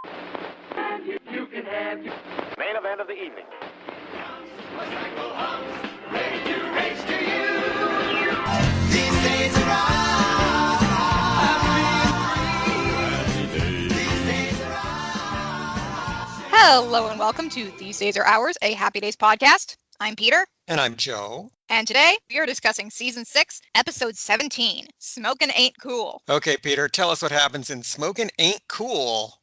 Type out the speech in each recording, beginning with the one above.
Main event of the evening. Hello and welcome to These Days Are Ours, a Happy Days podcast. I'm Peter. And I'm Joe. And today we are discussing Season 6, Episode 17, Smokin' Ain't Cool. Okay, Peter, tell us what happens in Smokin' Ain't Cool.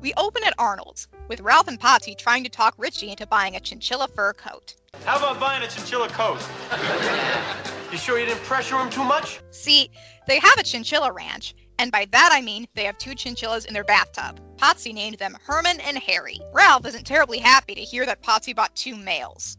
We open at Arnold's, with Ralph and Potsy trying to talk Richie into buying a chinchilla fur coat. How about buying a chinchilla coat? You sure you didn't pressure him too much? See, they have a chinchilla ranch, and by that I mean they have 2 chinchillas in their bathtub. Potsy named them Herman and Harry. Ralph isn't terribly happy to hear that Potsy bought 2 males.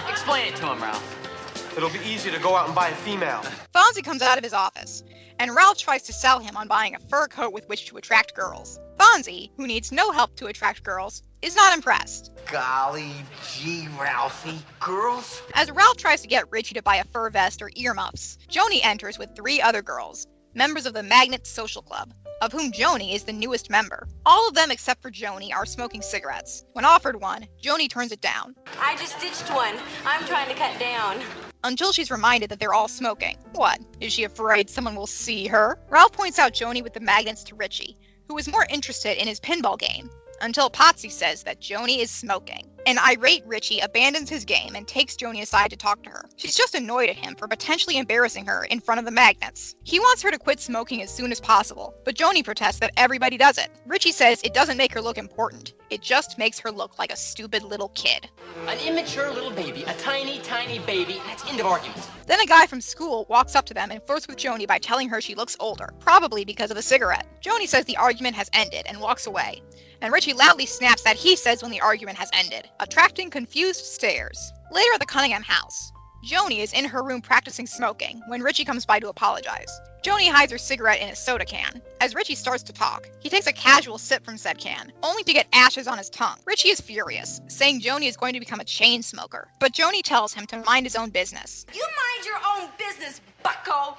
Explain it to him, Ralph. It'll be easier to go out and buy a female. Fonzie comes out of his office, and Ralph tries to sell him on buying a fur coat with which to attract girls. Fonzie, who needs no help to attract girls, is not impressed. Golly gee, Ralphie. Girls? As Ralph tries to get Richie to buy a fur vest or earmuffs, Joanie enters with 3 other girls, members of the Magnet Social Club, of whom Joanie is the newest member. All of them except for Joanie are smoking cigarettes. When offered one, Joanie turns it down. I just ditched one. I'm trying to cut down. Until she's reminded that they're all smoking. What? Is she afraid someone will see her? Ralph points out Joanie with the magnets to Richie, who is more interested in his pinball game, until Potsy says that Joanie is smoking. An irate Richie abandons his game and takes Joanie aside to talk to her. She's just annoyed at him for potentially embarrassing her in front of the Magnets. He wants her to quit smoking as soon as possible, but Joanie protests that everybody does it. Richie says it doesn't make her look important. It just makes her look like a stupid little kid. An immature little baby, a tiny, tiny baby, that's end of argument. Then a guy from school walks up to them and flirts with Joanie by telling her she looks older, probably because of a cigarette. Joanie says the argument has ended and walks away, and Richie loudly snaps that he says when the argument has ended, attracting confused stares. Later at the Cunningham house, Joanie is in her room practicing smoking when Richie comes by to apologize. Joanie hides her cigarette in a soda can. As Richie starts to talk, he takes a casual sip from said can, only to get ashes on his tongue. Richie is furious, saying Joanie is going to become a chain smoker. But Joanie tells him to mind his own business. You mind your own business, bucko.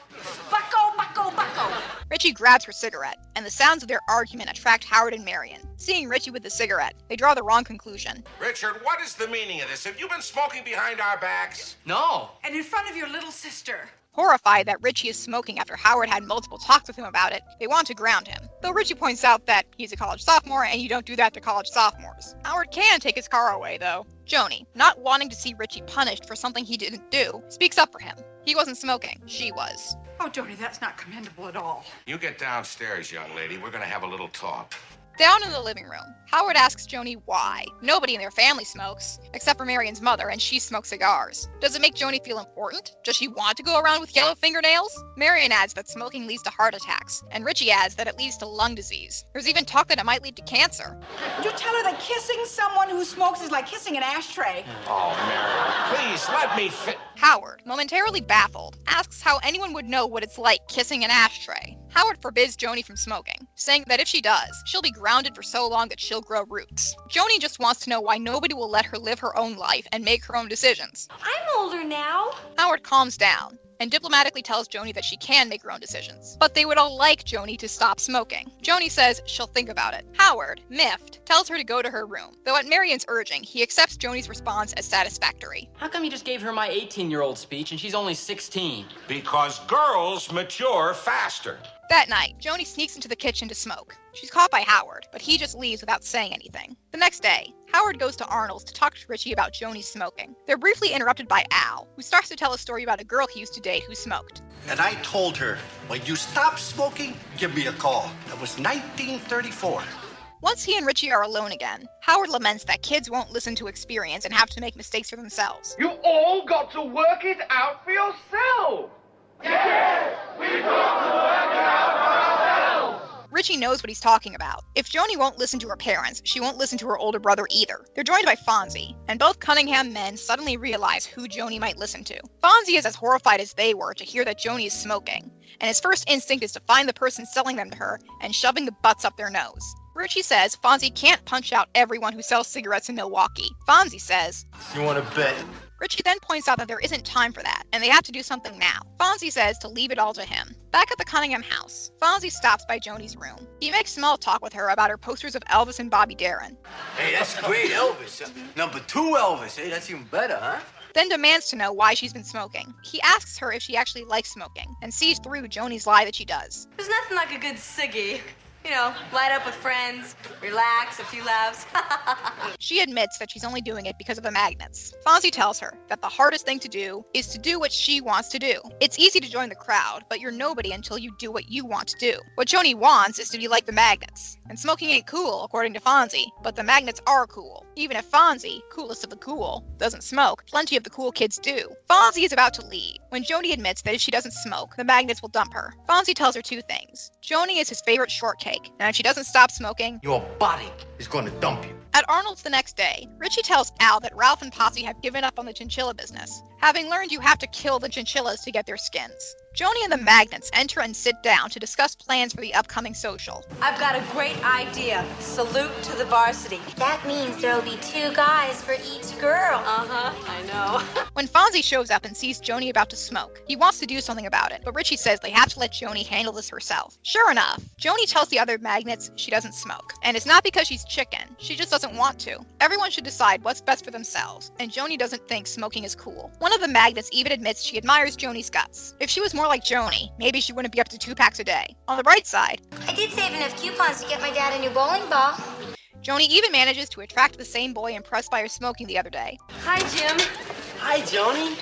Bucko, bucko, bucko. Richie grabs her cigarette, and the sounds of their argument attract Howard and Marion. Seeing Richie with the cigarette, they draw the wrong conclusion. Richard, what is the meaning of this? Have you been smoking behind our backs? No. And in front of your little sister. Horrified that Richie is smoking after Howard had multiple talks with him about it, they want to ground him. Though Richie points out that he's a college sophomore and you don't do that to college sophomores. Howard can take his car away, though. Joanie, not wanting to see Richie punished for something he didn't do, speaks up for him. He wasn't smoking. She was. Oh, Joanie, that's not commendable at all. You get downstairs, young lady. We're going to have a little talk. Down in the living room, Howard asks Joanie why. Nobody in their family smokes, except for Marion's mother, and she smokes cigars. Does it make Joanie feel important? Does she want to go around with yellow fingernails? Marion adds that smoking leads to heart attacks, and Richie adds that it leads to lung disease. There's even talk that it might lead to cancer. You tell her that kissing someone who smokes is like kissing an ashtray. Oh, Mary, please let me fit. Howard, momentarily baffled, asks how anyone would know what it's like kissing an ashtray. Howard forbids Joanie from smoking, saying that if she does, she'll be grounded for so long that she'll grow roots. Joanie just wants to know why nobody will let her live her own life and make her own decisions. I'm older now. Howard calms down and diplomatically tells Joanie that she can make her own decisions, but they would all like Joanie to stop smoking. Joanie says she'll think about it. Howard, miffed, tells her to go to her room, though at Marion's urging, he accepts Joanie's response as satisfactory. How come you just gave her my 18-year-old speech and she's only 16? Because girls mature faster. That night, Joanie sneaks into the kitchen to smoke. She's caught by Howard, but he just leaves without saying anything. The next day, Howard goes to Arnold's to talk to Richie about Joanie's smoking. They're briefly interrupted by Al, who starts to tell a story about a girl he used to date who smoked. And I told her, when you stop smoking, give me a call. That was 1934. Once he and Richie are alone again, Howard laments that kids won't listen to experience and have to make mistakes for themselves. You all got to work it out for yourself. Richie knows what he's talking about. If Joanie won't listen to her parents, she won't listen to her older brother either. They're joined by Fonzie, and both Cunningham men suddenly realize who Joanie might listen to. Fonzie is as horrified as they were to hear that Joanie is smoking, and his first instinct is to find the person selling them to her and shoving the butts up their nose. Richie says Fonzie can't punch out everyone who sells cigarettes in Milwaukee. Fonzie says, You want to bet? Richie then points out that there isn't time for that, and they have to do something now. Fonzie says to leave it all to him. Back at the Cunningham house, Fonzie stops by Joanie's room. He makes small talk with her about her posters of Elvis and Bobby Darin. Hey, that's great, Elvis. Number 2 Elvis. Hey, that's even better, huh? Then demands to know why she's been smoking. He asks her if she actually likes smoking, and sees through Joanie's lie that she does. There's nothing like a good ciggy. You know, light up with friends, relax, a few laughs. She admits that she's only doing it because of the magnets. Fonzie tells her that the hardest thing to do is to do what she wants to do. It's easy to join the crowd, but you're nobody until you do what you want to do. What Joanie wants is to be like the magnets. And smoking ain't cool, according to Fonzie, but the magnets are cool. Even if Fonzie, coolest of the cool, doesn't smoke, plenty of the cool kids do. Fonzie is about to leave when Joanie admits that if she doesn't smoke, the magnets will dump her. Fonzie tells her 2 things. Joanie is his favorite shortcake, and if she doesn't stop smoking, Your body is going to dump you. At Arnold's the next day, Richie tells Al that Ralph and Posse have given up on the chinchilla business, having learned you have to kill the chinchillas to get their skins. Joanie and the magnets enter and sit down to discuss plans for the upcoming social. I've got a great idea. Salute to the varsity. That means there'll be 2 guys for each girl. Uh-huh, I know. When Fonzie shows up and sees Joanie about to smoke, he wants to do something about it, but Richie says they have to let Joanie handle this herself. Sure enough, Joanie tells the other magnets she doesn't smoke. And it's not because she's chicken, she just doesn't want to. Everyone should decide what's best for themselves, and Joanie doesn't think smoking is cool. One of the magnets even admits she admires Joanie's guts. If she was more like Joanie, maybe she wouldn't be up to 2 packs a day. On the bright side, I did save enough coupons to get my dad a new bowling ball. Joanie even manages to attract the same boy impressed by her smoking the other day, Hi, Jim. Hi, Joanie.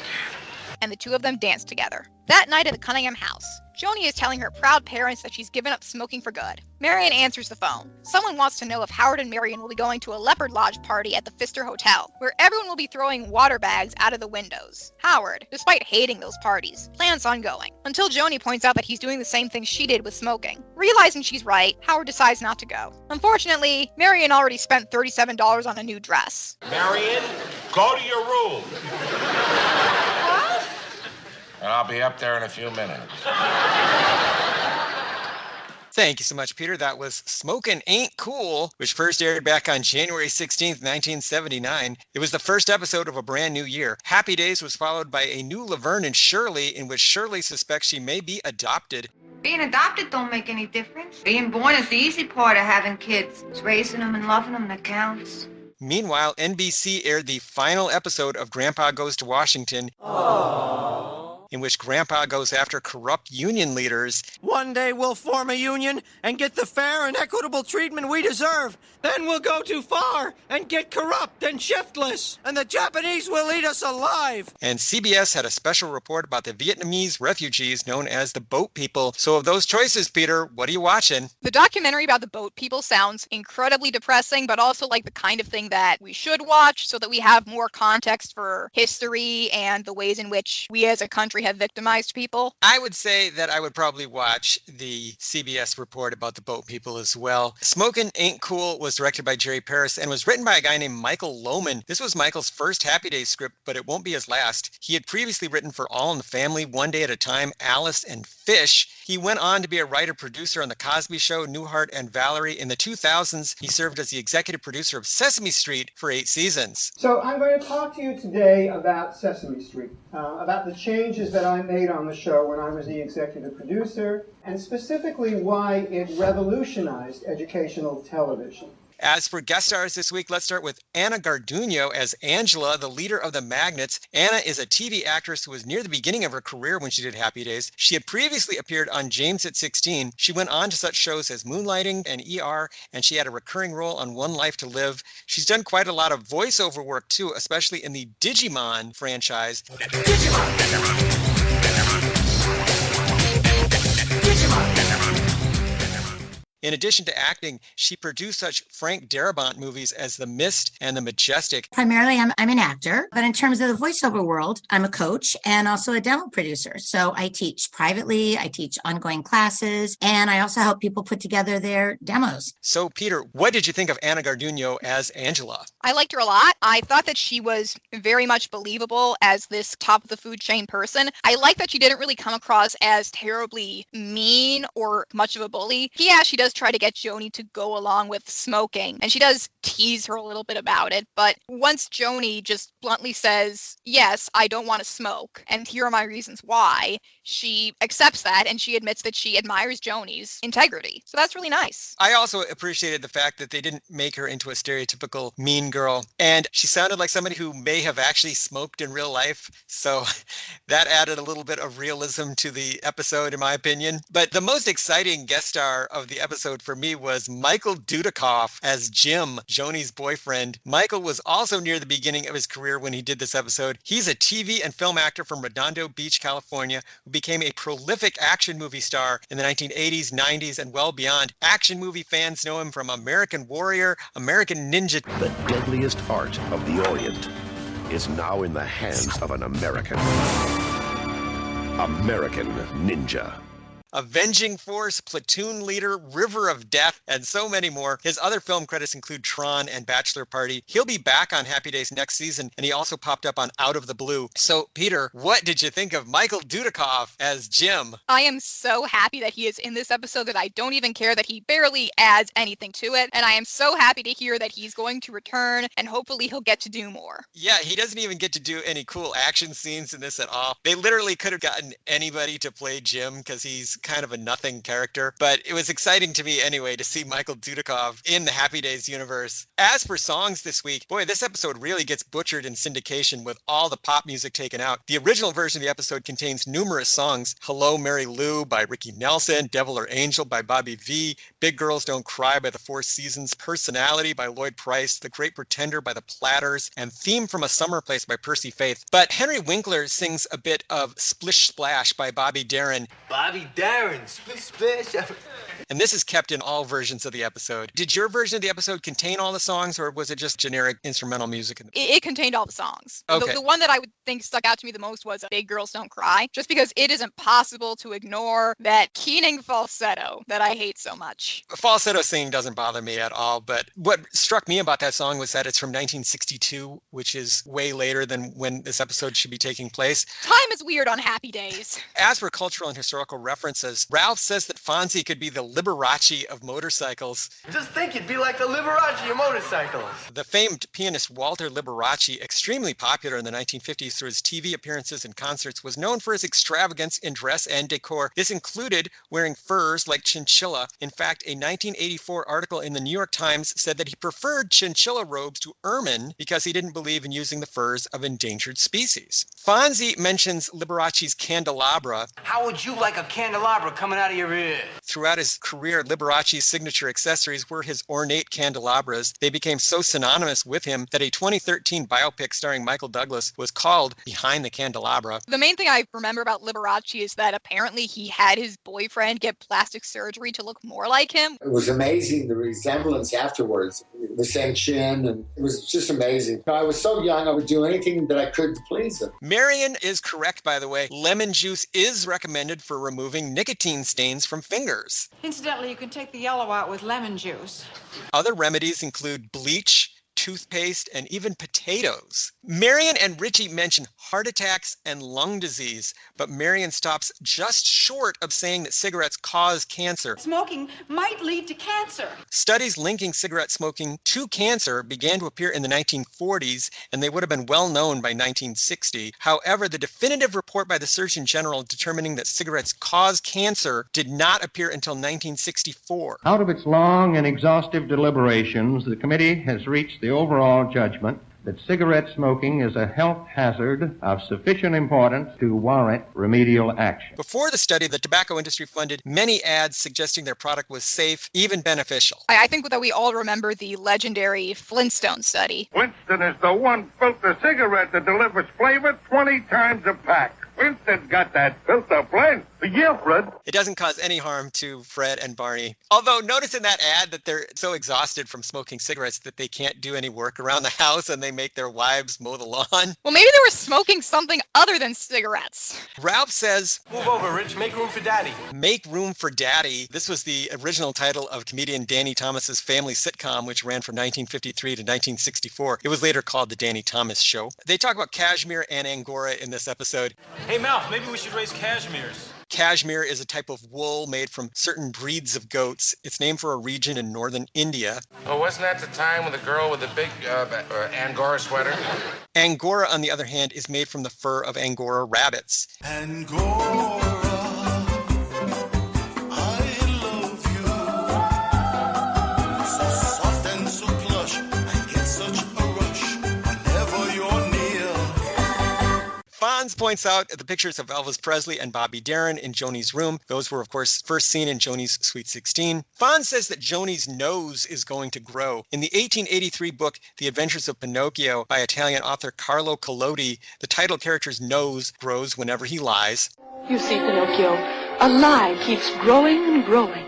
and the 2 of them dance together. That night at the Cunningham house, Joanie is telling her proud parents that she's given up smoking for good. Marion answers the phone. Someone wants to know if Howard and Marion will be going to a Leopard Lodge party at the Pfister Hotel, where everyone will be throwing water bags out of the windows. Howard, despite hating those parties, plans on going, until Joanie points out that he's doing the same thing she did with smoking. Realizing she's right, Howard decides not to go. Unfortunately, Marion already spent $37 on a new dress. Marion, go to your room. And I'll be up there in a few minutes. Thank you so much, Peter. That was Smokin' Ain't Cool, which first aired back on January 16th, 1979. It was the first episode of a brand new year. Happy Days was followed by a new Laverne and Shirley, in which Shirley suspects she may be adopted. Being adopted don't make any difference. Being born is the easy part of having kids. It's raising them and loving them that counts. Meanwhile, NBC aired the final episode of Grandpa Goes to Washington. Aww. In which Grandpa goes after corrupt union leaders. One day we'll form a union and get the fair and equitable treatment we deserve. Then we'll go too far and get corrupt and shiftless. And the Japanese will eat us alive. And CBS had a special report about the Vietnamese refugees known as the Boat People. So of those choices, Peter, what are you watching? The documentary about the Boat People sounds incredibly depressing, but also like the kind of thing that we should watch so that we have more context for history and the ways in which we as a country have victimized people. I would say that I would probably watch the CBS report about the Boat People as well. Smokin' Ain't Cool was directed by Jerry Paris and was written by a guy named Michael Lohman. This was Michael's first Happy Days script, but it won't be his last. He had previously written for All in the Family, One Day at a Time, Alice, and Fish. He went on to be a writer-producer on The Cosby Show, Newhart, and Valerie. In the 2000s, he served as the executive producer of Sesame Street for 8 seasons. So I'm going to talk to you today about Sesame Street, about the changes that I made on the show when I was the executive producer, and specifically why it revolutionized educational television. As for guest stars this week, let's start with Anna Garduno as Angela, the leader of the Magnets. Anna is a TV actress who was near the beginning of her career when she did Happy Days. She had previously appeared on James at 16. She went on to such shows as Moonlighting and ER, and she had a recurring role on One Life to Live. She's done quite a lot of voiceover work too, especially in the Digimon franchise. In addition to acting, she produced such Frank Darabont movies as The Mist and The Majestic. Primarily, I'm an actor, but in terms of the voiceover world, I'm a coach and also a demo producer. So I teach privately, I teach ongoing classes, and I also help people put together their demos. So, Peter, what did you think of Anna Garduno as Angela? I liked her a lot. I thought that she was very much believable as this top of the food chain person. I like that she didn't really come across as terribly mean or much of a bully. Yeah, she does try to get Joanie to go along with smoking, and she does tease her a little bit about it, but once Joanie just bluntly says, yes, I don't want to smoke, and here are my reasons why, she accepts that, and she admits that she admires Joanie's integrity. So that's really nice. I also appreciated the fact that they didn't make her into a stereotypical mean girl, and she sounded like somebody who may have actually smoked in real life, so that added a little bit of realism to the episode, in my opinion. But the most exciting guest star of the episode for me was Michael Dudikoff as Jim, Joanie's boyfriend. Michael was also near the beginning of his career when he did this episode. He's a TV and film actor from Redondo Beach, California, who became a prolific action movie star in the 1980s, 90s, and well beyond. Action movie fans know him from American Warrior, American Ninja. The deadliest art of the Orient is now in the hands of an American. American Ninja. Avenging Force, Platoon Leader, River of Death, and so many more. His other film credits include Tron and Bachelor Party. He'll be back on Happy Days next season, and he also popped up on Out of the Blue. So, Peter, what did you think of Michael Dudikoff as Jim? I am so happy that he is in this episode that I don't even care that he barely adds anything to it, and I am so happy to hear that he's going to return, and hopefully he'll get to do more. Yeah, he doesn't even get to do any cool action scenes in this at all. They literally could have gotten anybody to play Jim because he's kind of a nothing character, but it was exciting to me anyway to see Michael Dudikoff in the Happy Days universe. As for songs this week, boy, this episode really gets butchered in syndication with all the pop music taken out. The original version of the episode contains numerous songs: Hello, Mary Lou by Ricky Nelson, Devil or Angel by Bobby V, Big Girls Don't Cry by the Four Seasons, Personality by Lloyd Price, The Great Pretender by the Platters, and Theme from a Summer Place by Percy Faith. But Henry Winkler sings a bit of Splish Splash by Bobby Darin. Bobby Darin, splish splash. And this is kept in all versions of the episode. Did your version of the episode contain all the songs, or was it just generic instrumental music? It contained all the songs. Okay. The one that I would think stuck out to me the most was Big Girls Don't Cry, just because it is impossible to ignore that keening falsetto that I hate so much. Falsetto singing doesn't bother me at all, but what struck me about that song was that it's from 1962, which is way later than when this episode should be taking place. Time is weird on Happy Days. As for cultural and historical references, Ralph says that Fonzie could be the Liberace of motorcycles. Just think you'd be like the Liberace of motorcycles. The famed pianist Walter Liberace, extremely popular in the 1950s through his TV appearances and concerts, was known for his extravagance in dress and decor. This included wearing furs like chinchilla. In fact, a 1984 article in the New York Times said that he preferred chinchilla robes to ermine because he didn't believe in using the furs of endangered species. Fonzie mentions Liberace's candelabra. How would you like a candelabra coming out of your ear? Throughout his career, Liberace's signature accessories were his ornate candelabras. They became so synonymous with him that a 2013 biopic starring Michael Douglas was called Behind the Candelabra. The main thing I remember about Liberace is that apparently he had his boyfriend get plastic surgery to look more like him. It was amazing, the resemblance afterwards, the same chin, and it was just amazing. I was so young, I would do anything that I could to please him. Marion is correct, by the way. Lemon juice is recommended for removing nicotine stains from fingers. Incidentally, you can take the yellow out with lemon juice. Other remedies include bleach, toothpaste, and even potatoes. Marion and Richie mention heart attacks and lung disease, but Marion stops just short of saying that cigarettes cause cancer. Smoking might lead to cancer. Studies linking cigarette smoking to cancer began to appear in the 1940s, and they would have been well known by 1960. However, the definitive report by the Surgeon General determining that cigarettes cause cancer did not appear until 1964. Out of its long and exhaustive deliberations, the committee has reached the overall judgment that cigarette smoking is a health hazard of sufficient importance to warrant remedial action. Before the study, the tobacco industry funded many ads suggesting their product was safe, even beneficial. I think that we all remember the legendary Flintstone study. Winston is the one filter cigarette that delivers flavor 20 times a pack. Winston's got that filter blend. Yeah, Fred. It doesn't cause any harm to Fred and Barney. Although notice in that ad that they're so exhausted from smoking cigarettes that they can't do any work around the house and they make their wives mow the lawn. Well, maybe they were smoking something other than cigarettes. Ralph says, "Move over, Rich. Make room for Daddy." Make Room for Daddy. This was the original title of comedian Danny Thomas's family sitcom, which ran from 1953 to 1964. It was later called The Danny Thomas Show. They talk about cashmere and Angora in this episode. Hey, Mouth, maybe we should raise cashmeres. Cashmere is a type of wool made from certain breeds of goats. It's named for a region in northern India. Oh, wasn't that the time with the girl with the big Angora sweater? Angora, on the other hand, is made from the fur of Angora rabbits. Angora, I love you. So soft and so plush, I get such a rush whenever you're near. Fonz points out the pictures of Elvis Presley and Bobby Darin in Joanie's room. Those were, of course, first seen in Joanie's Sweet 16. Fonz says that Joanie's nose is going to grow. In the 1883 book, The Adventures of Pinocchio, by Italian author Carlo Collodi, the title character's nose grows whenever he lies. You see, Pinocchio, a lie keeps growing and growing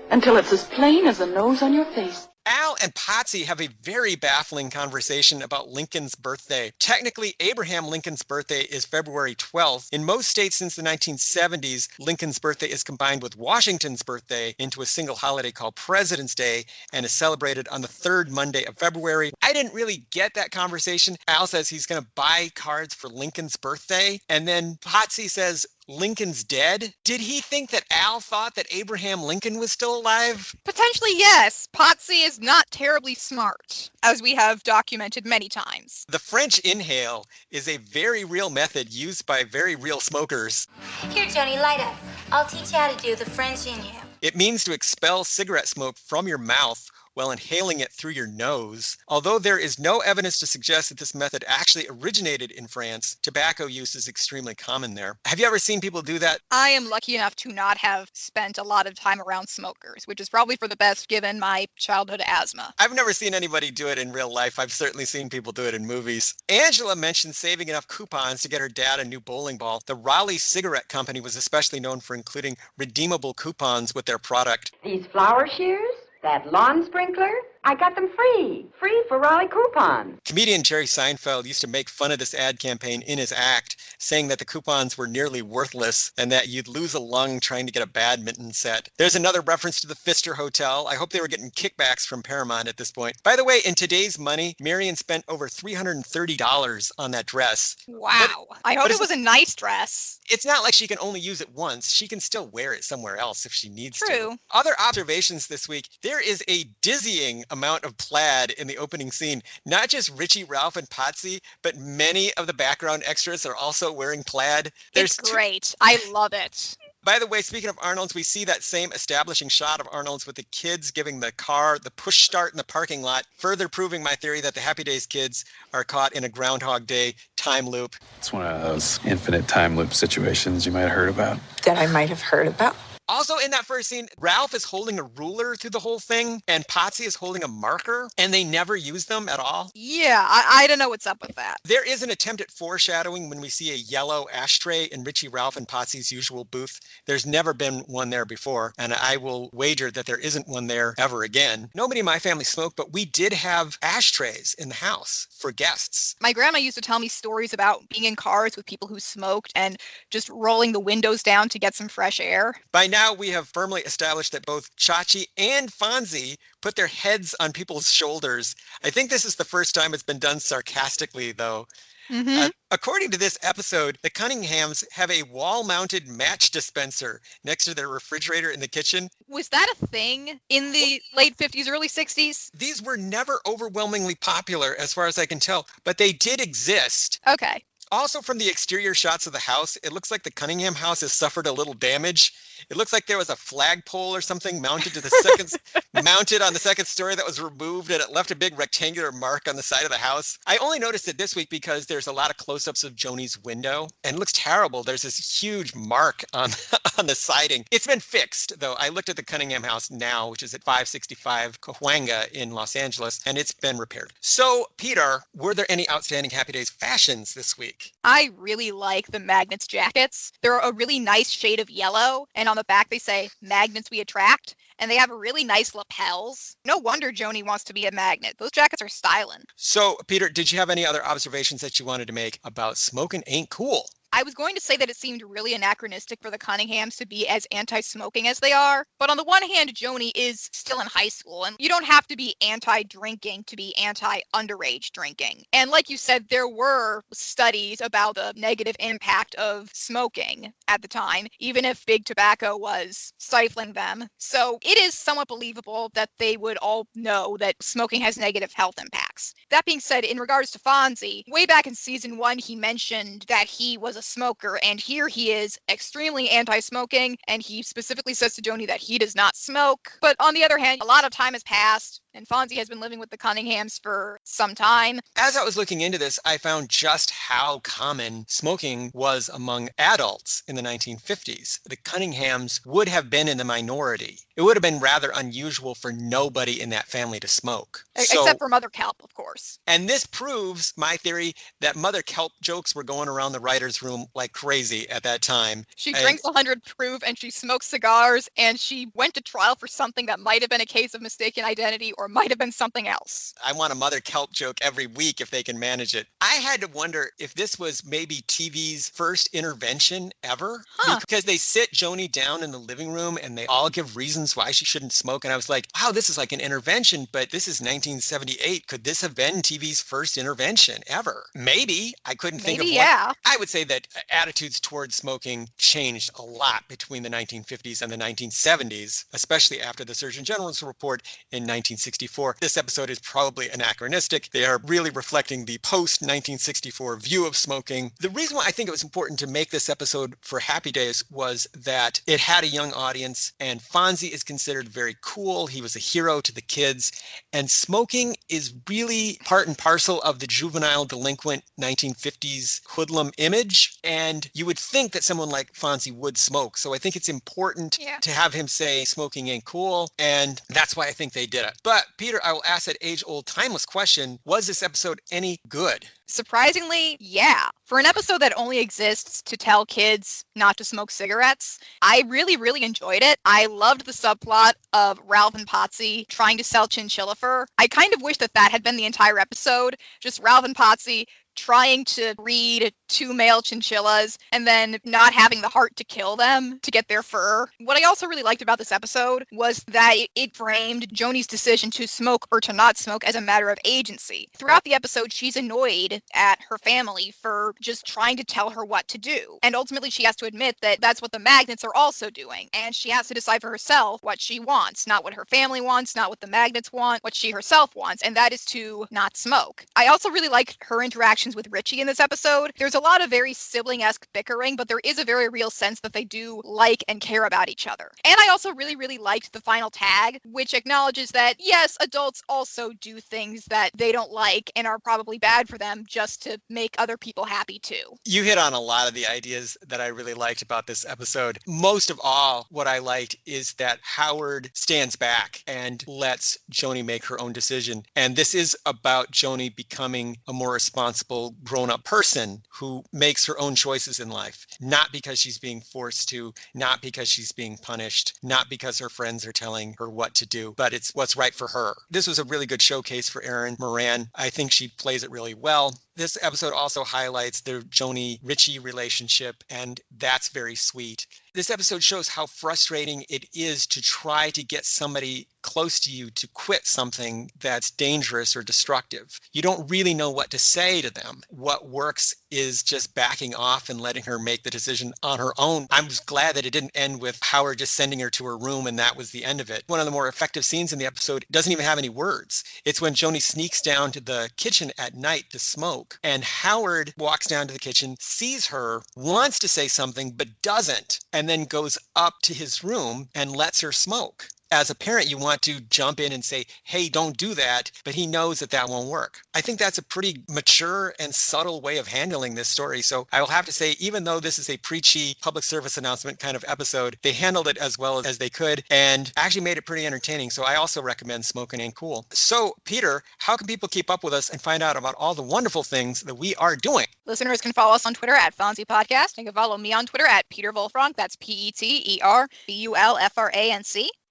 until it's as plain as a nose on your face. Al and Potsy have a very baffling conversation about Lincoln's birthday. Technically, Abraham Lincoln's birthday is February 12th. In most states since the 1970s, Lincoln's birthday is combined with Washington's birthday into a single holiday called President's Day and is celebrated on the third Monday of February. I didn't really get that conversation. Al says he's going to buy cards for Lincoln's birthday, and then Potsy says Lincoln's dead. Did he think that Al thought that Abraham Lincoln was still alive? Potentially, yes. Potsy is not terribly smart, as we have documented many times. The French inhale is a very real method used by very real smokers. Here, Joanie, light up. I'll teach you how to do the French inhale. It means to expel cigarette smoke from your mouth while inhaling it through your nose. Although there is no evidence to suggest that this method actually originated in France, tobacco use is extremely common there. Have you ever seen people do that? I am lucky enough to not have spent a lot of time around smokers, which is probably for the best given my childhood asthma. I've never seen anybody do it in real life. I've certainly seen people do it in movies. Angela mentioned saving enough coupons to get her dad a new bowling ball. The Raleigh Cigarette Company was especially known for including redeemable coupons with their product. These flower shears? That lawn sprinkler? I got them free for Raleigh coupon. Comedian Jerry Seinfeld used to make fun of this ad campaign in his act, saying that the coupons were nearly worthless and that you'd lose a lung trying to get a badminton set. There's another reference to the Pfister Hotel. I hope they were getting kickbacks from Paramount at this point. By the way, in today's money, Marion spent over $330 on that dress. Wow. I hope it was a nice dress. It's not like she can only use it once. She can still wear it somewhere else if she needs True. to. Other observations this week. There is a dizzying amount of plaid in the opening scene. Not just Richie, Ralph, and Potsy, but many of the background extras are also wearing plaid. It's great. I love it. By the way, speaking of Arnold's, we see that same establishing shot of Arnold's with the kids giving the car the push start in the parking lot, further proving my theory that the Happy Days kids are caught in a Groundhog Day time loop. It's one of those infinite time loop situations you might have heard about. That I might have heard about. Also in that first scene, Ralph is holding a ruler through the whole thing, and Potsy is holding a marker, and they never use them at all. Yeah, I don't know what's up with that. There is an attempt at foreshadowing when we see a yellow ashtray in Richie, Ralph, and Potsy's usual booth. There's never been one there before, and I will wager that there isn't one there ever again. Nobody in my family smoked, but we did have ashtrays in the house for guests. My grandma used to tell me stories about being in cars with people who smoked and just rolling the windows down to get some fresh air. By now, we have firmly established that both Chachi and Fonzie put their heads on people's shoulders. I think this is the first time it's been done sarcastically, though. Mm-hmm. According to this episode, the Cunninghams have a wall-mounted match dispenser next to their refrigerator in the kitchen. Was that a thing in the late 50s, early 60s? These were never overwhelmingly popular, as far as I can tell, but they did exist. Okay. Also, from the exterior shots of the house, it looks like the Cunningham house has suffered a little damage. It looks like there was a flagpole or something mounted to the mounted on the second story that was removed, and it left a big rectangular mark on the side of the house. I only noticed it this week because there's a lot of close-ups of Joanie's window, and it looks terrible. There's this huge mark on the siding. It's been fixed, though. I looked at the Cunningham house now, which is at 565 Cahuenga in Los Angeles, and it's been repaired. So, Peter, were there any outstanding Happy Days fashions this week? I really like the Magnets jackets. They're a really nice shade of yellow, and on the back they say, "Magnets we attract," and they have really nice lapels. No wonder Joanie wants to be a magnet. Those jackets are styling. So, Peter, did you have any other observations that you wanted to make about Smokin' Ain't Cool? I was going to say that it seemed really anachronistic for the Cunninghams to be as anti-smoking as they are, but on the one hand, Joanie is still in high school, and you don't have to be anti-drinking to be anti-underage drinking. And like you said, there were studies about the negative impact of smoking at the time, even if big tobacco was stifling them. So it is somewhat believable that they would all know that smoking has negative health impacts. That being said, in regards to Fonzie, way back in season 1, he mentioned that he was a smoker, and here he is extremely anti-smoking, and he specifically says to Joanie that he does not smoke. But on the other hand, a lot of time has passed, and Fonzie has been living with the Cunninghams for some time. As I was looking into this, I found just how common smoking was among adults in the 1950s. The Cunninghams would have been in the minority. It would have been rather unusual for nobody in that family to smoke. Except for Mother Kelp, of course. And this proves my theory that Mother Kelp jokes were going around the writer's room like crazy at that time. She drinks 100 proof, and she smokes cigars, and she went to trial for something that might have been a case of mistaken identity or might have been something else. I want a Mother Kelp joke every week if they can manage it. I had to wonder if this was maybe TV's first intervention ever. Because they sit Joanie down in the living room and they all give reasons why she shouldn't smoke. And I was like, wow, this is like an intervention, but this is 1978. Could this have been TV's first intervention ever? Maybe. I couldn't think of one. Yeah. I would say that attitudes towards smoking changed a lot between the 1950s and the 1970s, especially after the Surgeon General's report in 1964. This episode is probably anachronistic. They are really reflecting the post-1964 view of smoking. The reason why I think it was important to make this episode for Happy Days was that it had a young audience, and Fonzie is considered very cool. He was a hero to the kids, and smoking is really part and parcel of the juvenile delinquent 1950s hoodlum image, and you would think that someone like Fonzie would smoke. So I think it's important to have him say smoking ain't cool, and that's why I think they did it. But Peter, I will ask that age-old timeless question, was this episode any good? Surprisingly, yeah. For an episode that only exists to tell kids not to smoke cigarettes, I really, really enjoyed it. I loved the subplot of Ralph and Potsy trying to sell chinchilla fur. I kind of wish that had been the entire episode, just Ralph and Potsy trying to breed 2 male chinchillas and then not having the heart to kill them to get their fur. What I also really liked about this episode was that it framed Joanie's decision to smoke or to not smoke as a matter of agency. Throughout the episode, she's annoyed at her family for just trying to tell her what to do. And ultimately, she has to admit that that's what the magnets are also doing. And she has to decide for herself what she wants, not what her family wants, not what the magnets want, what she herself wants, and that is to not smoke. I also really liked her interactions with Richie in this episode. There's a lot of very sibling-esque bickering, but there is a very real sense that they do like and care about each other. And I also really, really liked the final tag, which acknowledges that, yes, adults also do things that they don't like and are probably bad for them just to make other people happy too. You hit on a lot of the ideas that I really liked about this episode. Most of all, what I liked is that Howard stands back and lets Joanie make her own decision. And this is about Joanie becoming a more responsible grown-up person who makes her own choices in life, not because she's being forced to, not because she's being punished, not because her friends are telling her what to do, but it's what's right for her. This was a really good showcase for Erin Moran. I think she plays it really well. This episode also highlights the Joanie-Richie relationship, and that's very sweet. This episode shows how frustrating it is to try to get somebody close to you to quit something that's dangerous or destructive. You don't really know what to say to them. What works is just backing off and letting her make the decision on her own. I was glad that it didn't end with Howard just sending her to her room and that was the end of it. One of the more effective scenes in the episode doesn't even have any words. It's when Joanie sneaks down to the kitchen at night to smoke, and Howard walks down to the kitchen, sees her, wants to say something, but doesn't, and then goes up to his room and lets her smoke. As a parent, you want to jump in and say, hey, don't do that, but he knows that that won't work. I think that's a pretty mature and subtle way of handling this story. So I will have to say, even though this is a preachy public service announcement kind of episode, they handled it as well as they could and actually made it pretty entertaining. So I also recommend Smokin Ain't Cool. So Peter, how can people keep up with us and find out about all the wonderful things that we are doing? Listeners can follow us on Twitter at Fonzie Podcast. You can follow me on Twitter at Peter Wolfranc. That's PeterVulfranc.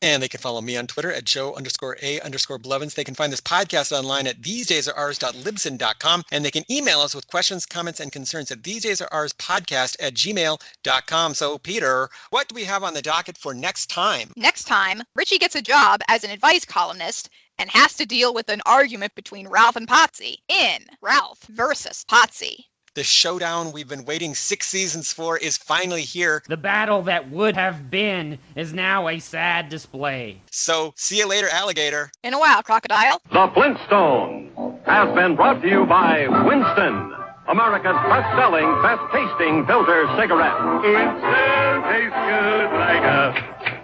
And they can follow me on Twitter at Joe_A_Blevins. They can find this podcast online at thesedaysare.ours.libsyn.com. And they can email us with questions, comments, and concerns at thesedaysarepodcast@gmail.com. So, Peter, what do we have on the docket for next time? Next time, Richie gets a job as an advice columnist and has to deal with an argument between Ralph and Potsy in Ralph versus Potsy. The showdown we've been waiting 6 seasons for is finally here. The battle that would have been is now a sad display. So, see you later, alligator. In a while, crocodile. The Flintstones has been brought to you by Winston, America's best-selling, best-tasting filter cigarette. Winston tastes good like a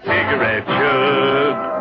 cigarette should.